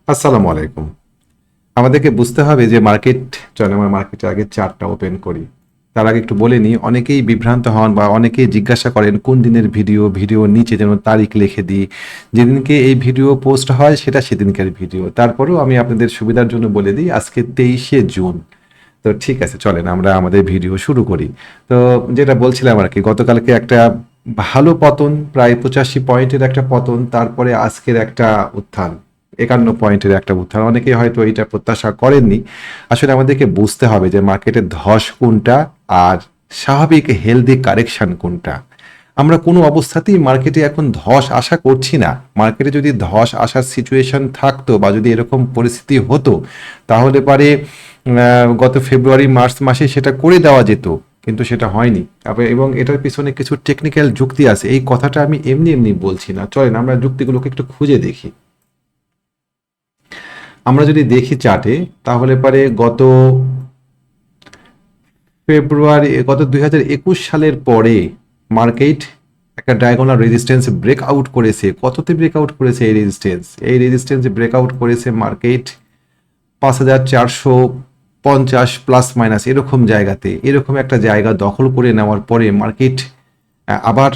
আসসালামু আলাইকুম। আমাদেরকে বুঝতে হবে যে চলে আমরা মার্কেটে আগে চার্টটা ওপেন করি। তার আগে একটু বলে নিই, অনেকেই বিভ্রান্ত হন বা অনেকেই জিজ্ঞাসা করেন কোন দিনের ভিডিওর নিচে যেন তারিখ লিখে দিই। যেদিনকে এই ভিডিও পোস্ট হয় সেটা সেদিনকার ভিডিও। তারপরেও আমি আপনাদের সুবিধার জন্য বলে দিই আজকে 23শে জুন। তো ঠিক আছে, চলেন আমরা আমাদের ভিডিও শুরু করি। তো যেটা বলছিলাম আর কি, গতকালকে একটা ভালো পতন, প্রায় 85 পয়েন্টের একটা পতন, তারপরে আজকের একটা উত্থান, 51 পয়েন্টের একটা উত্থান। অনেকেই হয়তো এটা প্রত্যাশা করেননি। আসলে আমাদেরকে বুঝতে হবে যে মার্কেটের ধস কোনটা আর স্বাভাবিক হেলদি কারেকশন কোনটা। আমরা কোনো অবস্থাতেই মার্কেটে এখন ধস আশা করছি না। মার্কেটে যদি ধস আসার সিচুয়েশন থাকতো বা যদি এরকম পরিস্থিতি হতো, তাহলে পারে গত ফেব্রুয়ারি মার্চ মাসে সেটা করে দেওয়া যেত, কিন্তু সেটা হয়নি। এবং এটার পিছনে কিছু টেকনিক্যাল যুক্তি আছে। এই কথাটা আমি এমনি এমনি বলছি না, চলেন আমরা যুক্তিগুলোকে একটু খুঁজে দেখি। আমরা যদি দেখি চার্টে, তাহলে পারে গত 2021 সালের পরে মার্কেট একটা ডায়াগোনাল রেজিস্ট্যান্স ব্রেকআউট করেছে। কততে ব্রেকআউট করেছে এই রেজিস্ট্যান্স ব্রেকআউট করেছে মার্কেট 5450 প্লাস মাইনাস এরকম জায়গাতে। এরকম একটা জায়গা দখল করে নেওয়ার পরে মার্কেট আবার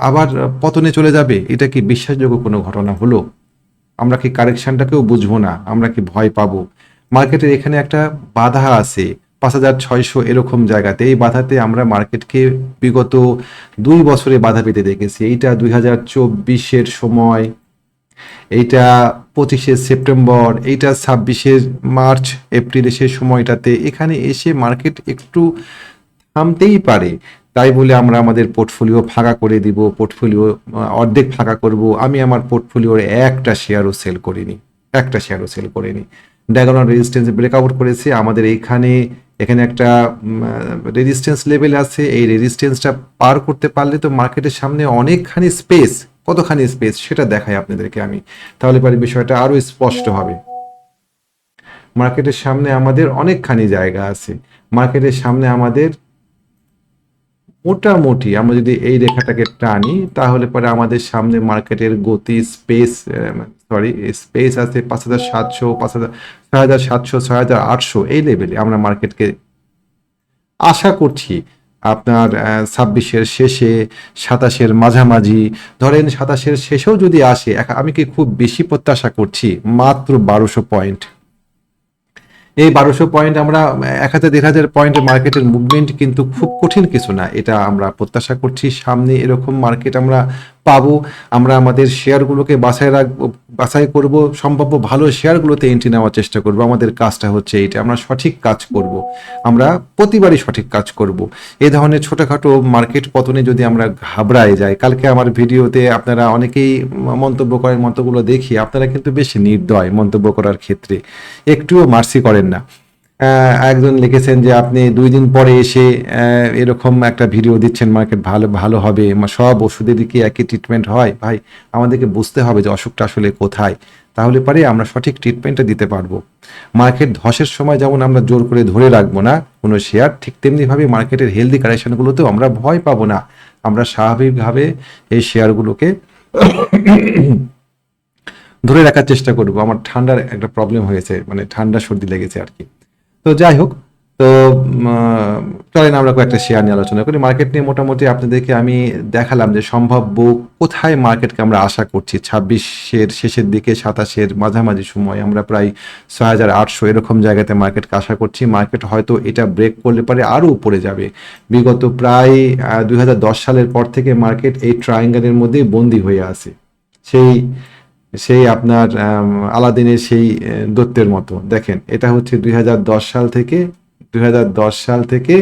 আবার পতনে চলে যাবে, এটা কি বিশ্বাসযোগ্য কোনো ঘটনা হলো? আমরা কি কারেকশনটাকেও বুঝবো না? আমরা কি ভয় পাবো? মার্কেটের এখানে একটা বাধা আছে 5600 এরকম জায়গাতে। এই বাধাতে আমরা মার্কেটকে বিগত 2 বছরে বাধা পেতে দেখেছি। এইটা 2024-এর সময়, এইটা 25শে সেপ্টেম্বর, এইটা 26শে মার্চ, এপ্রিলে, সেই সময়টাতে এখানে এসে মার্কেট একটু থামতেই পারে। তাই বলে আমরা আমাদের পোর্টফোলিও ফাঁকা করে দিব, পোর্টফোলিও অর্ধেক ফাঁকা করব। আমি আমার পোর্টফোলিওর একটা শেয়ারও সেল করিনি। ডায়াগোনাল রেজিস্ট্যান্স ব্রেকআউট করেছে আমাদের এখানে একটা রেজিস্ট্যান্স লেভেল আছে। এই রেজিস্ট্যান্সটা পার করতে পারলে তো মার্কেটের সামনে অনেকখানি স্পেস, কতখানি স্পেস সেটা দেখাই আপনাদেরকে আমি, তাহলে পরে বিষয়টা আরো স্পষ্ট হবে। মার্কেটের সামনে আমাদের অনেকখানি জায়গা আছে। মার্কেটের সামনে আমাদের মোটামুটি, আমরা যদি এই রেখাটাকে টানি, তাহলে পরে আমাদের সামনে মার্কেটের গতি স্পেস আছে 5700, 6700, 6800 এই লেভেলে। আমরা মার্কেটকে আশা করছি আপনার 26-এর শেষে, 27-এর মাঝামাঝি, ধরেন 27-এর শেষেও যদি আসে, আমি কি খুব বেশি প্রত্যাশা করছি? মাত্র 1200 পয়েন্ট। এই 1200 পয়েন্ট আমরা 1000-1500 পয়েন্টের মার্কেটের মুভমেন্ট কিন্তু খুব কঠিন কিছু না। এটা আমরা প্রত্যাশা করছি সামনে এরকম মার্কেট আমরা পাবো। আমরা আমাদের শেয়ারগুলোকে বাছাই করব, সম্ভাব্য ভালো শেয়ারগুলোতে এন্ট্রি নেওয়ার চেষ্টা করব। আমাদের কাজটা হচ্ছে এইটা, আমরা সঠিক কাজ করব। আমরা প্রতিবারই সঠিক কাজ করব। এই ধরনের ছোটখাটো মার্কেট পতনে যদি আমরা ঘাবড়ায় যাই, কালকে আমার ভিডিওতে আপনারা অনেকেই মন্তব্য করেন, মন্তব্যগুলো দেখি আপনারা কিন্তু বেশি নির্দয় মন্তব্য করার ক্ষেত্রে, একটুও মার্সি করেন না। একজন লিখেছেন যে আপনি 2 দিন পরে এসে এরকম একটা ভিডিও দিচ্ছেন, মার্কেট ভালো ভালো হবে, সব ওষুধেরই কি একই ট্রিটমেন্ট হয়? ভাই, আমাদেরকে বুঝতে হবে যে অসুখটা আসলে কোথায়, তাহলে পরে আমরা সঠিক ট্রিটমেন্টটা দিতে পারবো। মার্কেট ধসের সময় যেমন আমরা জোর করে ধরে রাখবো না কোনো শেয়ার, ঠিক তেমনিভাবে মার্কেটের হেলদি কারেকশনগুলোতেও আমরা ভয় পাবো না। আমরা স্বাভাবিকভাবে এই শেয়ারগুলোকে ধরে রাখার চেষ্টা করব। আমার ঠান্ডার একটা প্রবলেম হয়েছে, মানে ঠান্ডা সর্দি লেগেছে আর কি। তো যাই হোক, তো চলেন আমরা কয়েকটা শেয়ার নিয়ে আলোচনা করি। মার্কেট নিয়ে মোটামুটি আপনাদেরকে আমি দেখালাম যে সম্ভাব্য কোথায় মার্কেটকে আমরা আশা করছি। 26-এর শেষের দিকে, 27-এর মাঝামাঝি সময় আমরা প্রায় 6800 এরকম জায়গাতে মার্কেটকে আশা করছি। মার্কেট হয়তো এটা ব্রেক করলে পারে আরও উপরে যাবে। বিগত প্রায় 2010 সালের পর থেকে মার্কেট এই ট্রায়াঙ্গেলের মধ্যেই বন্দী হয়ে আছে। সেই সেই আপনার আলাদিনের সেই দৈত্যের মতো। দেখেন, এটা হচ্ছে 2010 সাল থেকে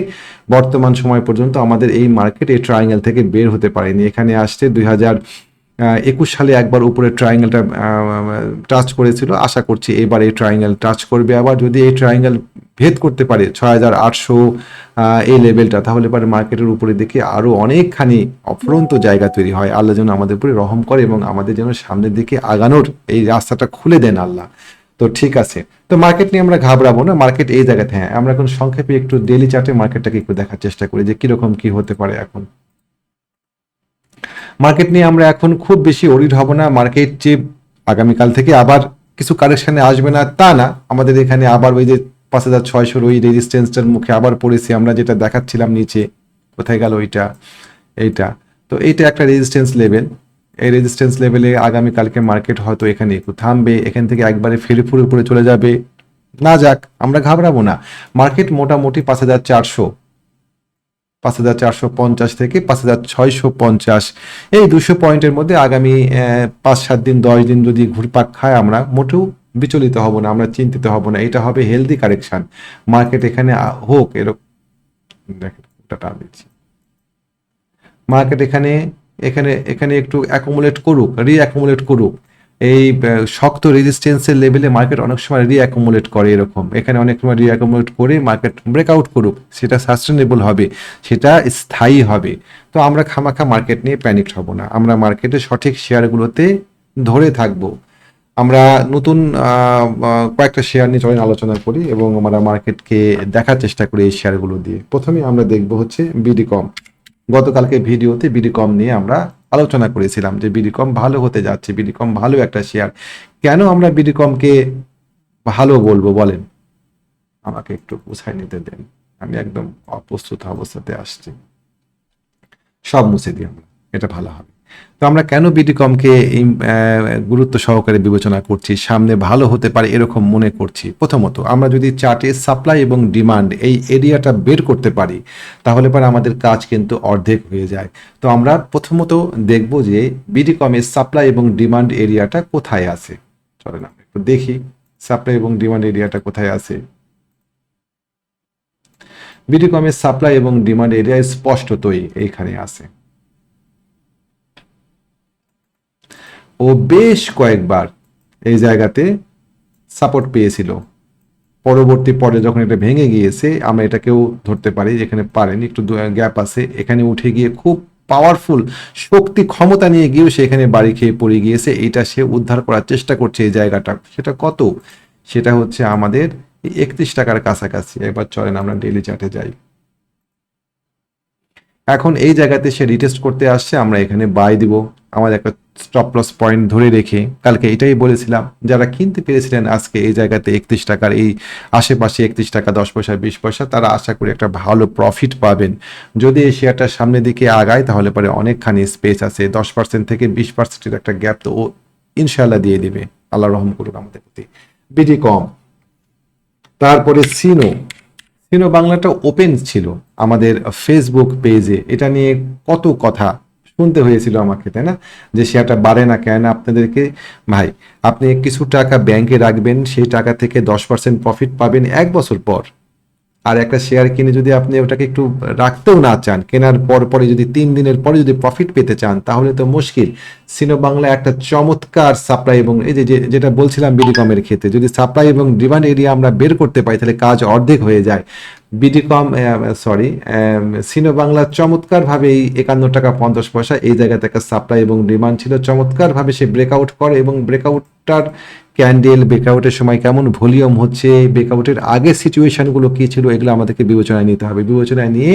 বর্তমান সময় পর্যন্ত আমাদের এই মার্কেট এই ট্রায়াঙ্গেল থেকে বের হতে পারেনি। এখানে আসছে 2021 সালে একবার উপরে ট্রায়াঙ্গেলটা টাচ করেছিল। আশা করছি এবার এই ট্রায়াঙ্গেল টাচ করবে আবার। যদি এই ট্রায়াঙ্গেল ভেদ করতে পারে 6800 এই লেভেলটা, তাহলে পরে মার্কেটের উপরে দিকে আরো অনেকখানি অফুরন্ত জায়গা তৈরি হয়। আল্লাহ যেন আমাদের উপরে রহম করে এবং আমাদের যেন সামনের দিকে আগানোর এই রাস্তাটা খুলে দেন আল্লাহ। তো ঠিক আছে, তো মার্কেট নিয়ে আমরা ঘাবড়াবো না। মার্কেট এই জায়গাতে, হ্যাঁ, আমরা এখন সংক্ষেপে একটু ডেইলি চার্টে মার্কেটটাকে একটু দেখার চেষ্টা করি যে কিরকম কি হতে পারে এখন। মার্কেট নিয়ে আমরা এখন খুব বেশি ওরিড হব না। মার্কেট যে আগামীকাল থেকে আবার কিছু কারেকশানে আসবে না তা না, আমাদের এখানে আবার ওই যে 5,600 ওই রেজিস্ট্যান্সটার মুখে আবার পড়েছি আমরা, যেটা দেখাচ্ছিলাম নিচে, কোথায় গেল ওইটা, এইটা। তো এইটা একটা রেজিস্ট্যান্স লেভেল, এই রেজিস্ট্যান্স লেভেলে আগামীকালকে মার্কেট হয়তো এখানে একটু থামবে, এখান থেকে একবারে ফেরে ফুরে উপরে চলে যাবে, না যাক, আমরা ঘাবড়াবো না। মার্কেট মোটামুটি 5,400, 5,450 থেকে 5,650, এই 200 পয়েন্টের মধ্যে আগামী 5-7 দিন 10 দিন যদি ঘুরপাক খায় আমরা মোটেও বিচলিত হব না, আমরা চিন্তিত হব না, এটা হবে হেলদি কারেকশন। মার্কেট এখানে হোক এরকম, দেখেন ওটা টান দিচ্ছি, মার্কেট এখানে এখানে এখানে একটু অ্যাকুমুলেট করুক, রিঅ্যাকুমুলেট করুক, এই শক্ত রেজিস্ট্যান্সের লেভেলে মার্কেট অনেক সময় রিঅ্যাকুমুলেট করে, এরকম এখানে অনেক সময় রিঅ্যাকুমুলেট করে মার্কেট ব্রেকআউট করুক, সেটা সাস্টেনেবল হবে, সেটা স্থায়ী হবে। তো আমরা খামাখা মার্কেট নিয়ে প্যানিকড হব না, আমরা মার্কেটে সঠিক শেয়ারগুলোতে ধরে থাকবো। আমরা নতুন কয়েকটা শেয়ার নিয়ে চলেন আলোচনা করি এবং আমরা মার্কেটকে দেখার চেষ্টা করি এই শেয়ারগুলো দিয়ে। প্রথমে আমরা দেখব হচ্ছে বিডিকম। গতকালকে ভিডিওতে বিডিকম নিয়ে আমরা আলোচনা করেছিলাম যে বিডিকম ভালো হতে যাচ্ছে, বিডিকম ভালো একটা শেয়ার। কেন আমরা বিডিকমকে ভালো বলবো বলেন, আমাকে একটু গুছাই নিতে দেন, আমি একদম অপ্রস্তুত অবস্থাতে আসছি, সব মুছে দিই আমরা, এটা ভালো হবে। তো আমরা কেন বিডিকমকে গুরুত্ব সহকারে বিবেচনা করছি, সামনে ভালো হতে পারে এরকম মনে করছি? প্রথমত আমরা যদি চার্টে সাপ্লাই এবং ডিমান্ড এই এরিয়াটা বের করতে পারি তাহলে পরে আমাদের কাজ কিন্তু অর্ধেক হয়ে যায়। তো আমরা প্রথমত দেখব যে বিডিকমের সাপ্লাই এবং ডিমান্ড এরিয়াটা কোথায় আছে। চলেন আমরা একটু দেখি সাপ্লাই এবং ডিমান্ড এরিয়াটা কোথায় আছে। বিডিকমের সাপ্লাই এবং ডিমান্ড এরিয়া স্পষ্টতই এইখানে আছে। ও বেশ কয়েকবার এই জায়গাতে সাপোর্ট পেয়েছিল, পরবর্তী পরে যখন এটা ভেঙে গিয়েছে আমরা এটাকেও ধরতে পারি, যেখানে পারেন একটু গ্যাপ আছে, এখানে উঠে গিয়ে খুব পাওয়ারফুল শক্তি ক্ষমতা নিয়ে গিয়েও সে এখানে বাড়ি খেয়ে পড়ে গিয়েছে, এটা সে উদ্ধার করার চেষ্টা করছে এই জায়গাটা। সেটা কত? সেটা হচ্ছে আমাদের 31 টাকার কাছাকাছি। এবার চলেন আমরা ডেইলি চার্টে যাই। এখন এই জায়গাতে সে রিটেস্ট করতে আসছে, আমরা এখানে বাই দিব, আমাদের একটা স্টপ লস পয়েন্ট ধরে রেখে। কালকে এটাই বলেছিলাম, যারা কিনতে পেরেছিলেন আজকে এই জায়গাতে 31 টাকার এই আশেপাশে 31 টাকা 10 পয়সা 20 পয়সা, তারা আশা করি একটা ভালো প্রফিট পাবেন। যদি এই শেয়ারটা সামনের দিকে আগায় তাহলে পরে অনেকখানি স্পেস আছে, 10% থেকে 20%-এর একটা গ্যাপ তো ও ইনশাল্লাহ দিয়ে দিবে, আল্লাহ রহম করুক আমাদের প্রতি। বিডিকম, তারপরে সিনো। সিনো বাংলাটা ওপেন ছিল আমাদের ফেসবুক পেজে, এটা নিয়ে কত কথা শুনতে হয়েছিল আমাকে, তাই না, যে শেয়ারটা বাড়ে না কেন। আপনাদেরকে ভাই, আপনি কিছু টাকা ব্যাংকে রাখবেন, সেই টাকা থেকে 10% প্রফিট পাবেন 1 বছর পর। আর একটা শেয়ার কিনে যদি আপনি ওটাকে একটু রাখতেও না চান, কেনার পর পরে যদি 3 দিনের পরে যদি প্রফিট পেতে চান তাহলে তো মুশকিল। সিনো বাংলা একটা চমৎকার সাপ্লাই এবং এই যে যেটা বলছিলাম বিডিকমের ক্ষেত্রে, যদি সাপ্লাই এবং ডিমান্ড এরিয়া আমরা বের করতে পারি তাহলে কাজ অর্ধেক হয়ে যায়। বিডিকম সিনো বাংলা চমৎকারভাবে এই 51 টাকা 50 পয়সা এই জায়গাতে একটা সাপ্লাই এবং ডিমান্ড ছিল, চমৎকারভাবে সে ব্রেকআউট করে এবং ব্রেকআউটটার ক্যান্ডেল, ব্রেকআউটের সময় কেমন ভলিউম হচ্ছে, ব্রেকআউটের আগে সিচুয়েশনগুলো কী ছিল, এগুলো আমাদেরকে বিবেচনায় নিতে হবে। বিবেচনায় নিয়ে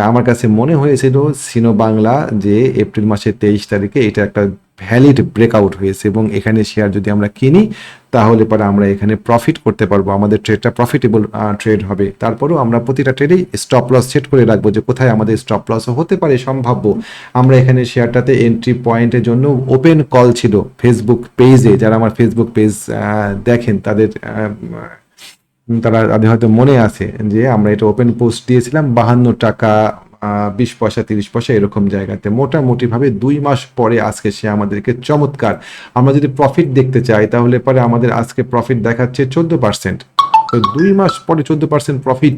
আমার কাছে মনে হয়েছিল সিনো বাংলা যে এপ্রিল মাসের 23 তারিখে এটা একটা ভ্যালিড ব্রেকআউট হয়েছে এবং এখানে শেয়ার যদি আমরা কিনি তাহলে পরে আমরা এখানে প্রফিট করতে পারবো, আমাদের ট্রেডটা প্রফিটেবল ট্রেড হবে। তারপরেও আমরা প্রতিটা ট্রেডেই স্টপ লস সেট করে রাখবো যে কোথায় আমাদের স্টপ লস হতে পারে সম্ভাব্য। আমরা এখানে শেয়ারটাতে এন্ট্রি পয়েন্টের জন্য ওপেন কল ছিল ফেসবুক পেজে, যারা আমার ফেসবুক পেজ দেখেন তাদের হয়তো মনে আছে যে আমরা এটা ওপেন পোস্ট দিয়েছিলাম 52 টাকা 20 পয়সা 30 পয়সা এরকম জায়গাতে। মোটামুটি ভাবে 2 মাস পরে আজকে সে আমাদেরকে চমৎকার, আমরা যদি প্রফিট দেখতে চাই তাহলে পরে আমাদের আজকে প্রফিট দেখাচ্ছে 14%। তো 2 মাস পরে 14% প্রফিট,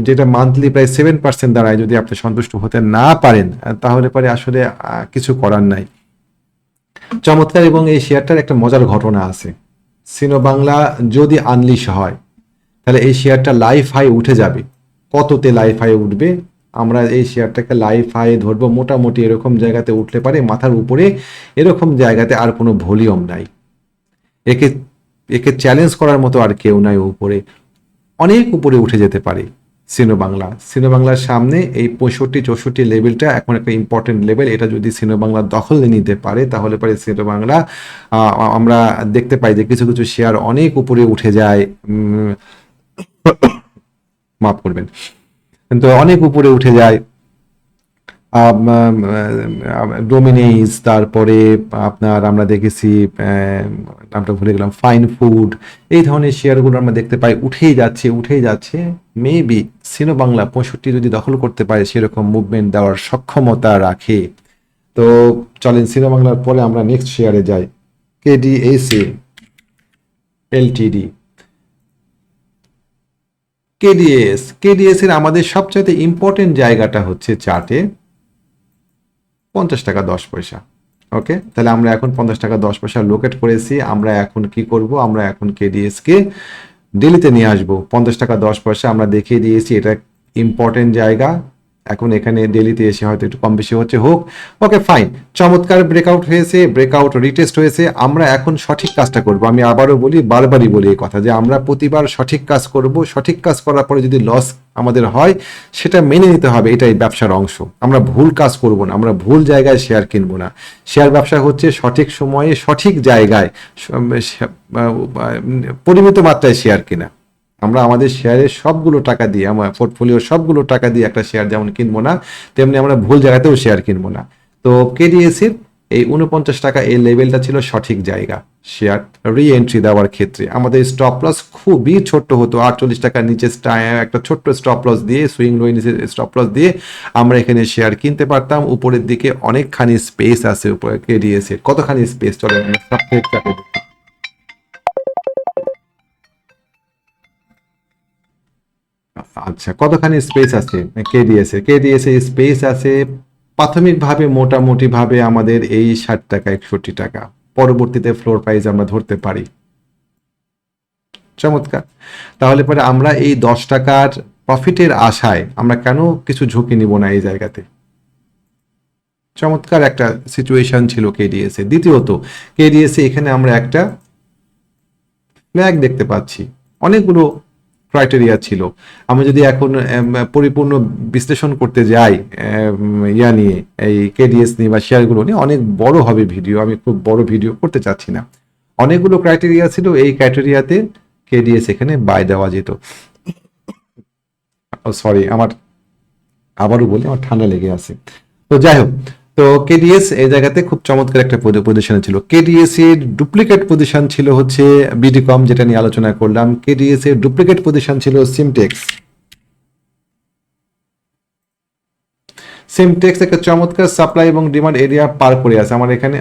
যেটা মান্থলি প্রায় 7% দাঁড়ায়। যদি আপনি সন্তুষ্ট হতে না পারেন তাহলে পরে আসলে কিছু করার নাই। চমৎকার। এবং এই শেয়ারটার একটা মজার ঘটনা আছে, সিনো বাংলা যদি আনলিশ হয় তাহলে এই শেয়ারটা লাইফ হাই উঠে যাবে। কততে লাইফ হাই উঠবে? আমরা এই শেয়ারটাকে লাইফ হাই ধরবো মোটামুটি এরকম জায়গাতে উঠলে পারে, মাথার উপরে এরকম জায়গাতে আর কোনো ভলিউম নাই, একে চ্যালেঞ্জ করার মতো আর কেউ নাই, উপরে অনেক উপরে উঠে যেতে পারে। সিনো বাংলা, সিনো বাংলার সামনে এই 65-64 লেভেলটা এখন একটা ইম্পর্টেন্ট লেভেল। এটা যদি সিনো বাংলা দখলে নিতে পারে তাহলে পরে সিনো বাংলা আমরা দেখতে পাই যে কিছু কিছু শেয়ার অনেক উপরে উঠে যায়, মাফ করবেন, কিন্তু অনেক উপরে উঠে যায়। ডোমিনেজ, তারপরে আপনার আমরা দেখেছি নামটা ভুলে গেলাম, ফাইন ফুড, এই ধরনের শেয়ারগুলো আমরা দেখতে পাই উঠেই যাচ্ছে। মেবি সিনো বাংলা 65 যদি দখল করতে পারে সেরকম মুভমেন্ট দেওয়ার সক্ষমতা রাখে। তো চলেন সিনো বাংলার পরে আমরা নেক্সট শেয়ারে যাই, কেডিএসএ এলটিডি। কেডিএস এর আমাদের সবচাইতে ইম্পর্টেন্ট জায়গাটা হচ্ছে চার্টে 50 টাকা 10 পয়সা। ওকে, তাহলে আমরা এখন 50 টাকা 10 পয়সা লোকেট করেছি। আমরা এখন কি করব, আমরা এখন কেডিএস কে ডেলিতে নিয়ে আসবো। 50 টাকা 10 পয়সা আমরা দেখিয়ে দিয়েছি, এটা ইম্পর্টেন্ট জায়গা। এখন এখানে ডেলিতে এসে হয়তো একটু কম বেশি হচ্ছে, হোক, ওকে ফাইন। চমৎকার ব্রেকআউট হয়েছে, ব্রেকআউট রিটেস্ট হয়েছে। আমরা এখন সঠিক কাজটা করব। আমি আবারও বলি, বারবারই বলি এই কথা, যে আমরা প্রতিবার সঠিক কাজ করব। সঠিক কাজ করার পরে যদি লস আমাদের হয় সেটা মেনে নিতে হবে, এটাই ব্যবসার অংশ। আমরা ভুল কাজ করব না, আমরা ভুল জায়গায় শেয়ার কিনবো না। শেয়ার ব্যবসা হচ্ছে সঠিক সময়ে সঠিক জায়গায় পরিমিত মাত্রায় শেয়ার কিনা। আমরা আমাদের শেয়ারের সবগুলো টাকা দিয়ে, আমার পোর্টফোলিওর সবগুলো টাকা দিয়ে একটা শেয়ার যেমন কিনবো না, তেমনি আমরা ভুল জায়গাতেও শেয়ার কিনবো না। তো কেডিএসির এই 49 টাকা এই লেভেলটা ছিল সঠিক জায়গা শেয়ার রি এন্ট্রি দেওয়ার ক্ষেত্রে। আমাদের স্টপ লস খুবই ছোট্ট হতো, 48 টাকার নিচে একটা ছোট্ট স্টপ লস দিয়ে, সুইং লো নিচে স্টপ লস দিয়ে আমরা এখানে শেয়ার কিনতে পারতাম। উপরের দিকে অনেকখানি স্পেস আছে উপরে কেডিএসির। কতখানি স্পেস, চলে আচ্ছা, কতখানি স্পেস আছে কেডিএস এ স্পেস আছে প্রাথমিকভাবে মোটামুটি ভাবে আমাদের এই 60 টাকা 61 টাকা, পরবর্তীতে ফ্লোর প্রাইস আমরা ধরতে পারি। চমৎকার। তাহলে পরে আমরা এই 10 টাকার প্রফিটের আশায় আমরা কেন কিছু ঝুঁকি নিব না এই জায়গাতে? চমৎকার একটা সিচুয়েশন ছিল কেডিএস এ। দ্বিতীয়ত, কেডিএস এ এখানে আমরা একটা ফ্ল্যাগ দেখতে পাচ্ছি, অনেকগুলো ক্রাইটেরিয়া ছিল। আমি যদি এখন পরিপূর্ণ বিশ্লেষণ করতে যাই ইয়া নিয়ে, এই কেডিএস নিয়ে বা শেয়ারগুলো নিয়ে, অনেক বড় হবে ভিডিও, আমি খুব বড় ভিডিও করতে চাচ্ছি না। অনেকগুলো ক্রাইটেরিয়া ছিল, এই ক্রাইটেরিয়াতে কেডিএস এখানে বাই দেওয়া যেত। সরি, আমার আবারও বলি, আমার ঠান্ডা লেগে আছে। তো যাই হোক, তো কেডিএস এই জায়গাতে খুব চমৎকার একটা পজিশনে ছিল। কেডিএস এর ডুপ্লিকেট পজিশন ছিল হচ্ছে বিডিকম, যেটা নিয়ে আলোচনা করলাম। কেডিএস এর ডুপ্লিকেট পজিশন ছিল সিমটেক্স। সিমটেক্স একটা চমৎকার সাপ্লাই এবং ডিমান্ড এরিয়া পার করে আছে। আমার এখানে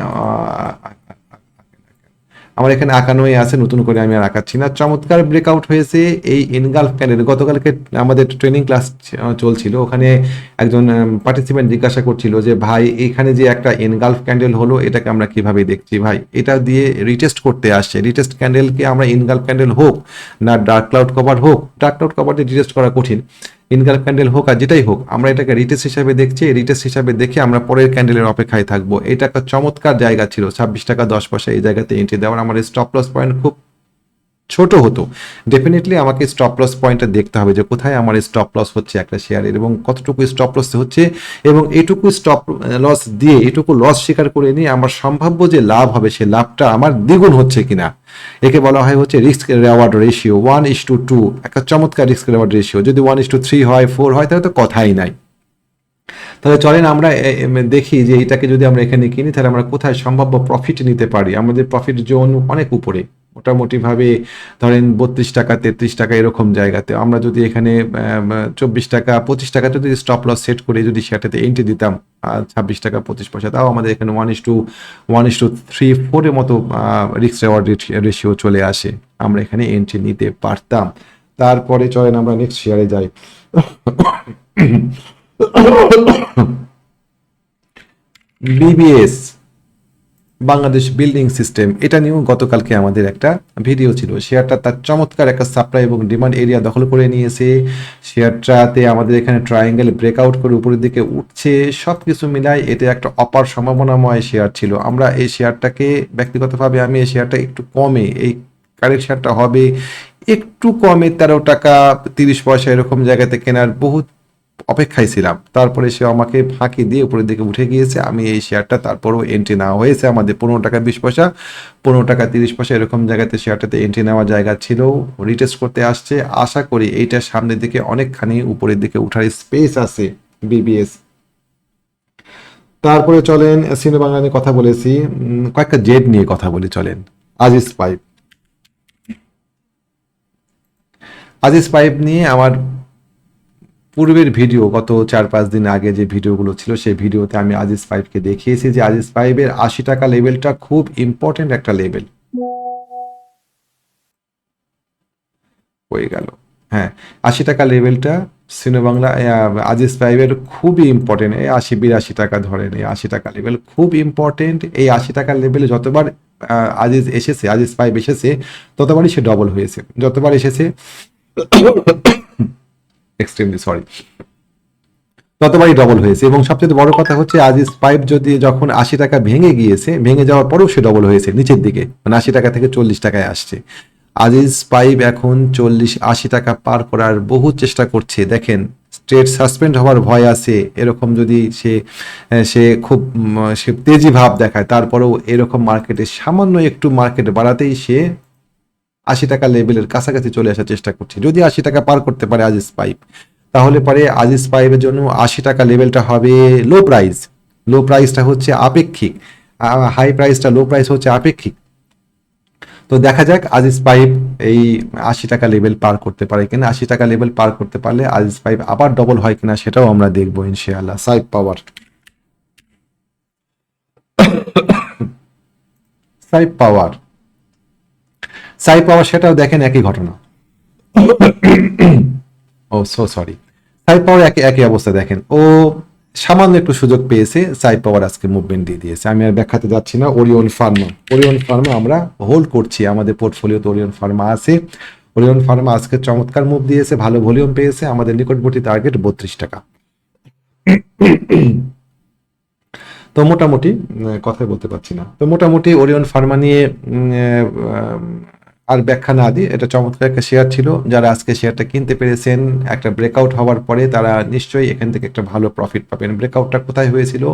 আঁকানোই আছে, নতুন করে আমি আর আঁকাচ্ছি না। চমৎকার ব্রেকআউট হয়েছে এই এনগালফ ক্যান্ডেল। গতকালকে আমাদের ট্রেনিং ক্লাস চলছিল, ওখানে একজন পার্টিসিপেন্ট জিজ্ঞাসা করছিল যে ভাই, এখানে যে একটা এনগালফ ক্যান্ডেল হলো, এটাকে আমরা কিভাবে দেখছি ভাই? এটা দিয়ে রিটেস্ট করতে আসছে। রিটেস্ট ক্যান্ডেলকে আমরা এনগালফ ক্যান্ডেল হোক না ডার্ক ক্লাউড কভার হোক, ডার্ক ক্লাউড কভার দিয়ে রিটেস্ট করা কঠিন, ইনকাম ক্যান্ডেল হোক আর যেটাই হোক, আমরা এটাকে রিটেস্ট হিসাবে দেখছি। রিটেস্ট হিসাবে দেখে আমরা পরের ক্যান্ডেলের অপেক্ষায় থাকবো। এটা একটা চমৎকার জায়গা ছিল 26 টাকা 10 পয়সা এই জায়গাতে এন্ট্রি দেওয়ার। আমার স্টপ লস পয়েন্ট খুব ছোট হতো। ডেফিনেটলি আমাকে স্টপ লস পয়েন্টটা দেখতে হবে যে কোথায় আমার স্টপ লস হচ্ছে একটা শেয়ারের, এবং কতটুকু স্টপ লস হচ্ছে, এবং এটুকু স্টপ লস দিয়ে, এটুকু লস স্বীকার করে নিয়ে আমার সম্ভাব্য যে লাভ হবে সে লাভটা আমার দ্বিগুণ হচ্ছে কিনা। একে বলা হয় হচ্ছে রিস্ক রেওয়ার্ড রেশিও, 1:2, একটা চমৎকার রিস্ক রেওয়ার্ড রেশিও। যদি 1:3 হয়, 4 হয়, তাহলে তো কথাই নাই। তাহলে চলেন আমরা দেখি যে এটাকে যদি আমরা এখানে কিনি তাহলে আমরা কোথায় সম্ভাব্য প্রফিট নিতে পারি। আমাদের প্রফিট জোন অনেক উপরে, মোটামুটি ভাবে ধরেন 32 টাকা 33 টাকা এরকম জায়গাতে। আমরা যদি এখানে 24 টাকা 25 টাকা যদি স্টপ লস সেট করে যদি সেটাতে এন্ট্রি দিতাম 26 টাকা 25 পয়সা, তাও আমাদের এখানে 1:3-4 এর মতো রিস্ক রেওয়ার্ড রেশিও চলে আসে, আমরা এখানে এন্ট্রি নিতে পারতাম। তারপরে চলেন আমরা নেক্সট শেয়ারে যাই। বিবিএস, বাংলাদেশ বিল্ডিং সিস্টেম, এটা নিয়েও গতকালকে আমাদের একটা ভিডিও ছিল। শেয়ারটা তার চমৎকার একটা সাপ্লাই এবং ডিমান্ড এরিয়া দখল করে নিয়েছে। শেয়ারটাতে আমাদের এখানে ট্রায়াঙ্গেল ব্রেকআউট করে উপরের দিকে উঠছে। সব কিছু মিলাই এটা একটা অপার সম্ভাবনাময় শেয়ার ছিল। আমরা এই শেয়ারটাকে ব্যক্তিগতভাবে, আমি এই শেয়ারটা একটু কমে এই কারেকশনটা হবে একটু কমে 13 টাকা 30 পয়সা এরকম জায়গাতে কেনার বহুত অপেক্ষায় ছিলাম। তারপরে সে আমাকে ফাঁকি দিয়ে উপরের দিকে উঠে গিয়েছে। আমি এই শেয়ারটা তারপরেও এন্ট্রি নেওয়া হয়েছে আমাদের 15 টাকা 20 পয়সা, 15 টাকা 30 পয়সা এরকম জায়গাতে শেয়ারটাতে এন্ট্রি নেওয়ার জায়গা ছিল। রিটেস্ট করতে আসছে, আশা করি এইটার সামনের দিকে অনেকখানি উপরের দিকে উঠার স্পেস আছে বিবিএস। তারপরে চলেন সিনো বাংলা নিয়ে কথা বলেছি, কয়েকটা জেড নিয়ে কথা বলি চলেন। আজিজ পাইপ, আজিজ পাইপ নিয়ে আমার পূর্বের ভিডিও গত 4-5 দিন আগে যে ভিডিওগুলো ছিল সেই ভিডিওতে আমি আজিজ পাইপকে দেখিয়েছি যে আজিজ পাইপের 80 টাকা লেভেলটা খুব ইম্পর্টেন্ট একটা লেভেল হয়ে গেল। হ্যাঁ, 80 টাকা লেভেলটা সিনো বাংলা আজিজ পাইপের খুবই ইম্পর্টেন্ট। এই 80-82 টাকা ধরেন, এই 80 টাকা লেভেল খুব ইম্পর্টেন্ট। এই 80 টাকার লেভেলে যতবার আজিজ এসেছে, আজিজ পাইপ এসেছে, ততবারই সে ডবল হয়েছে। যতবার এসেছে এক্সট্রিমলি সরি, ততবারই ডবল হয়েছে। এবং সবচেয়ে বড় কথা হচ্ছে আজিজ পাইপ যদি যখন 80 টাকা ভেঙে গিয়েছে, ভেঙে যাওয়ার পরেও সে ডবল হয়েছে নিচের দিকে, মানে 80 টাকা থেকে 40 টাকায় আসছে। আজিজ পাইপ এখন 40-80 টাকা পার করার বহু চেষ্টা করছে। দেখেন স্ট্রেট সাসপেন্ড হওয়ার ভয় আছে, এরকম যদি সে সে খুব সে তেজি ভাব দেখায়, তারপরেও এরকম মার্কেটে সামান্য একটু মার্কেট বাড়াতেই সে 80 টাকা লেভেলের কাছাকাছি চলে আসার চেষ্টা করছে। যদি 80 টাকা পার করতে পারে আজিজ পাইপ, তাহলে পরে আজিজ পাইপের জন্য 80 টাকা লেভেলটা হবে লো প্রাইস। লো প্রাইসটা হচ্ছে আপেক্ষিক, হাই প্রাইসটা লো প্রাইস হচ্ছে আপেক্ষিক। তো দেখা যাক আজিজ পাইপ এই 80 টাকা লেভেল পার করতে পারে কিনা। 80 টাকা লেভেল পার করতে পারলে আজিজ পাইপ আবার ডবল হয় কিনা সেটাও আমরা দেখবো ইনশাআল্লাহ। সাইপ পাওয়ার, সাইপ পাওয়ার, সাইপ পাওয়ার সেটাও দেখেন একই ঘটনা। ও সো সরি, সাইপ পাওয়ার একই একই অবস্থা দেখেন। ও সামান্য একটু সুযোগ পেয়েছে, সাইপ পাওয়ার আজকে মুভমেন্ট দিয়ে দিয়েছে। আমি আর ব্যাখ্যাতে যাচ্ছি না। ওরিয়ন ফার্মা, ওরিয়ন ফার্মা আমরা হোল্ড করছি, আমাদের পোর্টফোলিওতে ওরিয়ন ফার্মা আছে। ওরিয়ন ফার্মা আজকে চমৎকার মুভ দিয়েছে, ভালো ভলিউম পেয়েছে। আমাদের নিকটবর্তী টার্গেট 32 টাকা। তো মোটামুটি কথাই বলতে পারছি না। তো মোটামুটি ওরিয়ন ফার্মা নিয়ে আর ব্যাখ্যা না দিই, এটা চমৎকার একটা শেয়ার ছিল। যারা আজকে শেয়ারটা কিনতে পেরেছেন, একটা ব্রেকআউট হওয়ার পরে তারা নিশ্চয়ই এখান থেকে একটা ভালো প্রফিট পাবেন। ব্রেকআউটটা কোথায় হয়েছিল?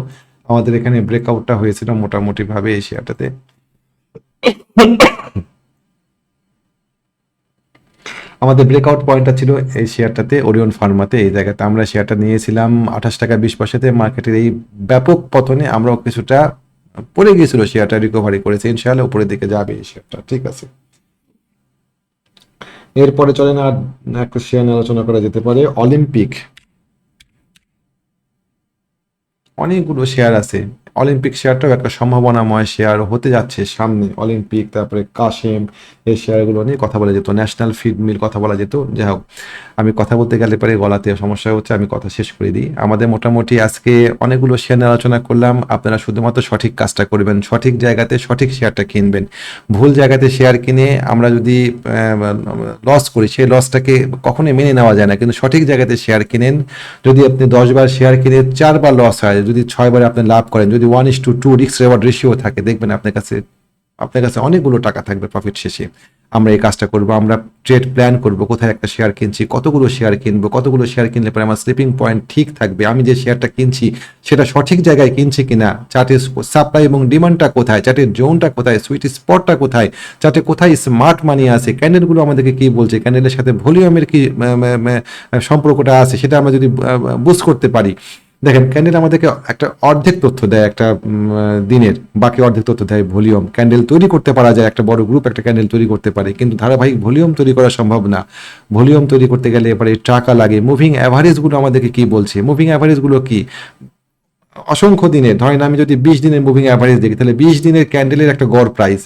আমাদের এখানে ব্রেকআউটটা হয়েছিল মোটামুটি ভাবে এই শেয়ারটাতে আমাদের ব্রেকআউট পয়েন্টটা ছিল এই শেয়ারটাতে, ওরিয়ন ফার্মাতে। এই জায়গাতে আমরা শেয়ারটা নিয়েছিলাম 28 টাকা 20 পয়সাতে। মার্কেটের এই ব্যাপক পতনে আমরাও কিছুটা পড়ে গিয়েছিল, শেয়ারটা রিকভারি করেছে, ইনশাআল্লাহ উপরের দিকে যাবে এই শেয়ারটা। ঠিক আছে, এরপরে চলেন আর একটা শেয়ার নিয়ে আলোচনা করা যেতে পারে। অলিম্পিক, অনেকগুলো শেয়ার আছে। অলিম্পিক শেয়ারটাও একটা সম্ভাবনাময় শেয়ার হতে যাচ্ছে সামনে। অলিম্পিক, তারপরে কাশেম, এই শেয়ারগুলো নিয়ে কথা বলা যেত। ন্যাশনাল ফিড মিল কথা বলা যেত। যাই হোক, আমি কথা বলতে গেলে পরে গলাতে সমস্যা হচ্ছে, আমি কথা শেষ করে দিই। আমাদের মোটামুটি আজকে অনেকগুলো শেয়ার নিয়ে আলোচনা করলাম। আপনারা শুধুমাত্র সঠিক কাজটা করবেন, সঠিক জায়গাতে সঠিক শেয়ারটা কিনবেন। ভুল জায়গাতে শেয়ার কিনে আমরা যদি লস করি, সেই লসটাকে কখনোই মেনে নেওয়া যায় না। কিন্তু সঠিক জায়গাতে শেয়ার কিনেন, যদি আপনি 10 বার শেয়ার কিনে 4 বার লস হয়, যদি 6 বার আপনি লাভ করেন, যদি 1:2 রিস্ক রেওয়ার্ড রেশিও থাকে, দেখবেন আপনার কাছে অনেকগুলো টাকা থাকবে প্রফিট শেষে। আমরা এই কাজটা করব, আমরা ট্রেড প্ল্যান করব, কোথায় একটা শেয়ার কিনছি, কতগুলো শেয়ার কিনবো, কতগুলো শেয়ার কিনলে পরে আমার স্লিপিং পয়েন্ট ঠিক থাকবে, আমি যে শেয়ারটা কিনছি সেটা সঠিক জায়গায় কিনছি কিনা, চার্টের সাপ্লাই এবং ডিমান্ডটা কোথায়, চার্টের জোনটা কোথায়, সুইট স্পটটা কোথায়, চার্টে কোথায় স্মার্ট মানি আছে, ক্যান্ডেলগুলো আমাদেরকে কি বলছে, ক্যান্ডেলের সাথে ভলিউমের কি সম্পর্কটা আছে, সেটা আমরা যদি বুঝ করতে পারি। দেখেন, ক্যান্ডেল আমাদেরকে একটা অর্ধেক তথ্য দেয় একটা দিনের, বাকি অর্ধেক তথ্য দেয় ভলিউম। ক্যান্ডেল তৈরি করতে পারা যায়, একটা বড় গ্রুপ একটা ক্যান্ডেল তৈরি করতে পারে, কিন্তু ধারাবাহিক ভলিউম তৈরি করা সম্ভব না। ভলিউম তৈরি করতে গেলে এবারে টাকা লাগে। মুভিং অ্যাভারেজগুলো আমাদেরকে কি বলছে? মুভিং অ্যাভারেজগুলো কি? অসংখ্য দিনের, ধরেন আমি যদি 20 দিনের মুভিং অ্যাভারেজ দেখি, তাহলে 20 দিনের ক্যান্ডেলের একটা গড় প্রাইস।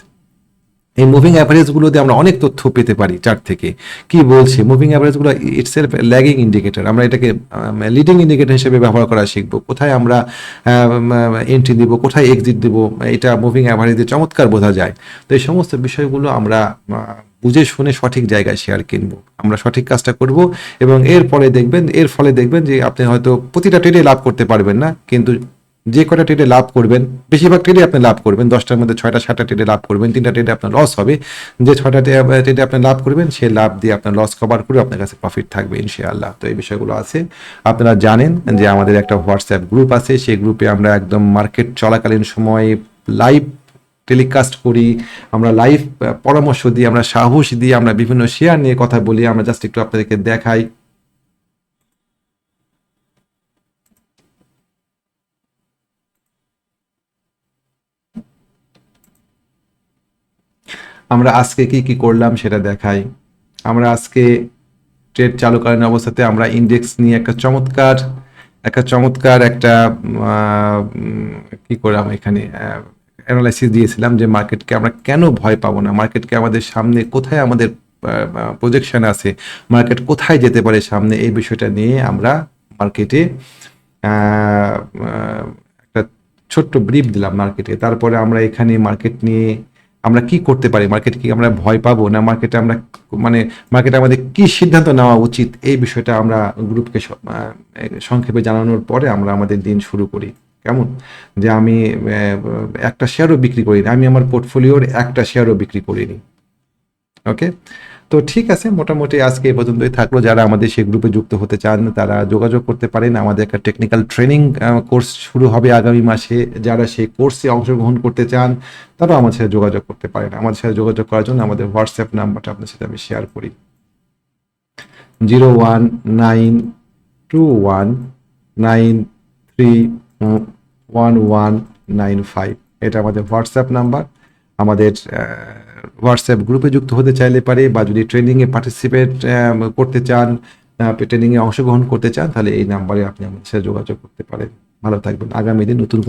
এই মুভিং অ্যাভারেজগুলোতে আমরা অনেক তথ্য পেতে পারি চার্ট থেকে। কি বলছে মুভিং অ্যাভারেজগুলো? Itself lagging indicator. আমরা এটাকে লিডিং ইন্ডিকেটর হিসেবে ব্যবহার করা শিখবো। কোথায় আমরা এন্ট্রি দিব, কোথায় এক্সিট দিব, এটা মুভিং অ্যাভারেজে চমৎকার বোঝা যায়। তো এই সমস্ত বিষয়গুলো আমরা বুঝে শুনে সঠিক জায়গায় শেয়ার কিনবো, আমরা সঠিক কাজটা করব। এবং এর ফলে দেখবেন যে আপনি হয়তো প্রতিটা ট্রেডে লাভ করতে পারবেন না, কিন্তু যে কটা ট্রেডে লাভ করবেন, বেশিরভাগ ট্রেডে আপনি লাভ করবেন, 10টার মধ্যে 6টা 7টা ট্রেডে লাভ করবেন, 3টা ট্রেডে আপনার লস হবে। যে 6টা ট্রেডে আপনি লাভ করবেন, সে লাভ দিয়ে আপনার লস কভার করে আপনার কাছে প্রফিট থাকবে ইনশাআল্লাহ। তো এই বিষয়গুলো আছে। আপনারা জানেন যে আমাদের একটা হোয়াটসঅ্যাপ গ্রুপ আছে, সেই গ্রুপে আমরা একদম মার্কেট চলাকালীন সময় লাইভ টেলিকাস্ট করি, আমরা লাইভ পরামর্শ দিই, আমরা সাহস দিই, আমরা বিভিন্ন শেয়ার নিয়ে কথা বলি। আমরা জাস্ট একটু আপনাদেরকে দেখাই। আমরা আজকে কি কি করলাম সেটা দেখাই। আমরা আজকে ট্রেড চালুকালীন অবস্থাতে আমরা ইন্ডেক্স নিয়ে একটা কি করলাম এখানে অ্যানালাইসিস দিয়েছিলাম যে মার্কেটকে আমরা কেন ভয় পাবো না, মার্কেটকে আমাদের সামনে কোথায় আমাদের প্রজেকশন আছে, মার্কেট কোথায় যেতে পারে সামনে, এই বিষয়টা নিয়ে আমরা মার্কেটে একটা ছোট্ট ব্রিফ দিলাম মার্কেটে। তারপরে আমরা এখানে মার্কেট নিয়ে আমরা কি করতে পারি, মার্কেট কি আমরা ভয় পাবো না, মার্কেটে আমরা মানে মার্কেটে আমাদের কি সিদ্ধান্ত নেওয়া উচিত, এই বিষয়টা আমরা গ্রুপকে সংক্ষেপে জানানোর পরে আমরা আমাদের দিন শুরু করি। কেমন, যে আমি একটা শেয়ারও বিক্রি করিনি, আমি আমার পোর্টফোলিওর একটা শেয়ারও বিক্রি করিনি। ওকে, তো ঠিক আছে, মোটামুটি আজকে এই পর্যন্তই থাকলো। যারা আমাদের সেই গ্রুপে যুক্ত হতে চান তারা যোগাযোগ করতে পারেন। আমাদের একটা টেকনিক্যাল ট্রেনিং কোর্স শুরু হবে আগামী মাসে। যারা সেই কোর্সে অংশগ্রহণ করতে চান তারাও আমাদের সাথে যোগাযোগ করতে পারেন। আমাদের সাথে যোগাযোগ করার জন্য আমাদের হোয়াটসঅ্যাপ নাম্বারটা আপনার সাথে আমি শেয়ার করি, 01921931195। এটা আমাদের হোয়াটসঅ্যাপ নাম্বার। আমাদের হোয়াটসঅ্যাপ গ্রুপে যুক্ত হতে চাইলে পারে, বা যদি ট্রেনিংয়ে পার্টিসিপেট করতে চান, ট্রেনিংয়ে অংশগ্রহণ করতে চান, তাহলে এই নাম্বারে আপনি আমাদের সাথে যোগাযোগ করতে পারেন। ভালো থাকবেন। আগামী দিন নতুন